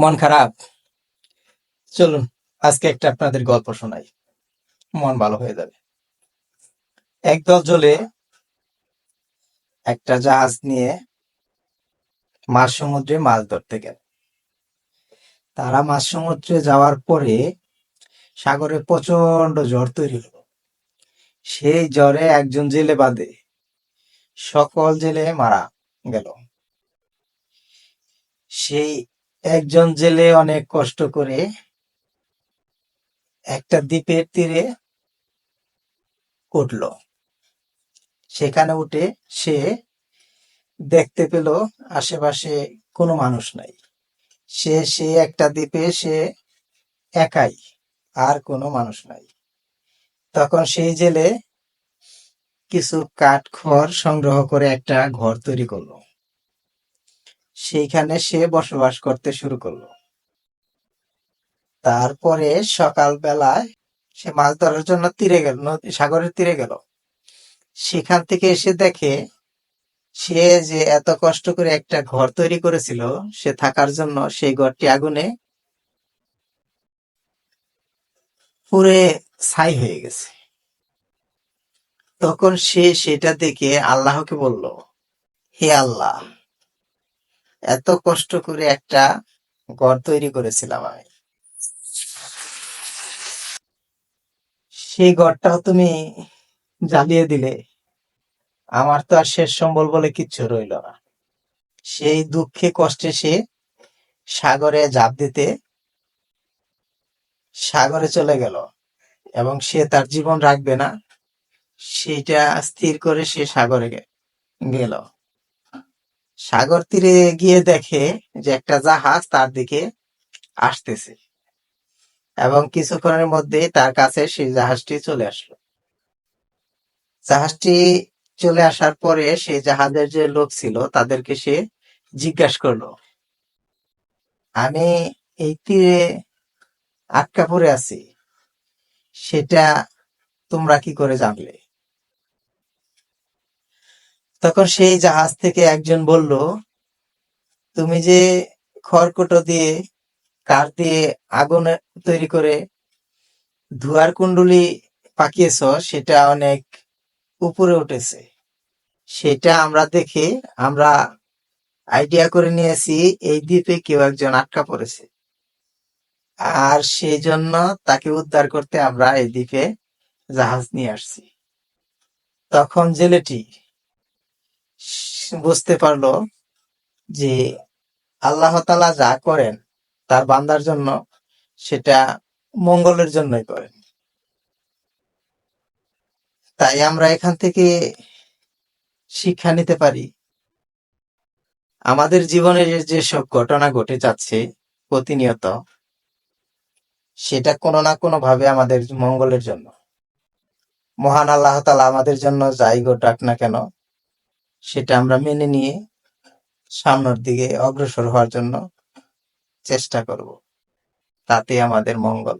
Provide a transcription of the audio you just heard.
মন খারাপ? চলুন আজকে একটা আপনাদের গল্প শোনাই, মন ভালো হয়ে যাবে। একদল জলে একটা জাহাজ নিয়ে মাঝ সমুদ্রে মাছ ধরতে গেল। তারা মাঝ সমুদ্রে যাওয়ার পরে সাগরে প্রচন্ড ঝড় তৈরি হলো। সেই ঝড়ে একজন জেলে বাদে সকল জেলে মারা গেল। সেই একজন জেলে অনেক কষ্ট করে একটা দ্বীপের তীরে উঠল। সেখানে উঠে সে দেখতে পেল আশেপাশে কোনো মানুষ নাই। সে একটা দ্বীপে সে একাই, আর কোনো মানুষ নাই। তখন সেই জেলে কিছু কাঠ খড় সংগ্রহ করে একটা ঘর তৈরি করলো। সেইখানে সে বসবাস করতে শুরু করলো। তারপরে সকাল বেলায় সে মাছ ধরার জন্য তীরে গেল, সাগরের তীরে গেল। সেখান থেকে এসে দেখে সে যে এত কষ্ট করে একটা ঘর তৈরি করেছিল সে থাকার জন্য, সেই ঘরটি আগুনে পুড়ে ছাই হয়ে গেছে। তখন সে সেটা দেখে আল্লাহকে বলল, হে আল্লাহ, এত কষ্ট করে একটা ঘর তৈরি করেছিলাম আমি, সেই ঘরটাও তুমি জ্বালিয়ে দিলে। আমার তো আর শেষ সম্বল বলে কিচ্ছু রইল না। সেই দুঃখে কষ্টে সে সাগরে ঝাঁপ দিতে সাগরে চলে গেল, এবং সে তার জীবন রাখবে না সেটা স্থির করে সে সাগরে গেল। সাগর তীরে গিয়ে দেখে যে একটা জাহাজ তার দিকে আসতেছে, এবং কিছুক্ষণের মধ্যেই তার কাছে সেই জাহাজটি চলে আসলো। জাহাজটি চলে আসার পরে সেই জাহাজের যে লোক ছিল তাদেরকে সে জিজ্ঞাসা করলো, আমি এই তীরে আটকা পড়ে আছি, সেটা তোমরা কি করে জানলে? তখন সেই জাহাজ থেকে একজন বলল, তুমি যে খড়কুটো দিয়ে কাঠ দিয়ে আগুন তৈরি করে ধোঁয়ার কুণ্ডলি পাকিয়েছ, সেটা অনেক উপরে উঠেছে। সেটা আমরা দেখে আমরা আইডিয়া করে নিয়েছি এই দ্বীপে কেউ একজন আটকা পড়েছে, আর সেই জন্য তাকে উদ্ধার করতে আমরা এই দ্বীপে জাহাজ নিয়ে আসছি। তখন জেলেটি বুঝতে পারলো যে আল্লাহ তাআলা যা করেন তার বান্দার জন্য সেটা মঙ্গলের জন্যই করেন। তাই আমরা এখান থেকে শিক্ষা নিতে পারি, আমাদের জীবনে যেসব ঘটনা ঘটে যাচ্ছে প্রতিনিয়ত, সেটা কোনো না কোনো ভাবে আমাদের মঙ্গলের জন্য। মহান আল্লাহ তাআলা আমাদের জন্য যাই ঘটাক না কেন সেটা আমরা মেনে নিয়ে সামনের দিকে অগ্রসর হওয়ার জন্য চেষ্টা করব, তাতে আমাদের মঙ্গল।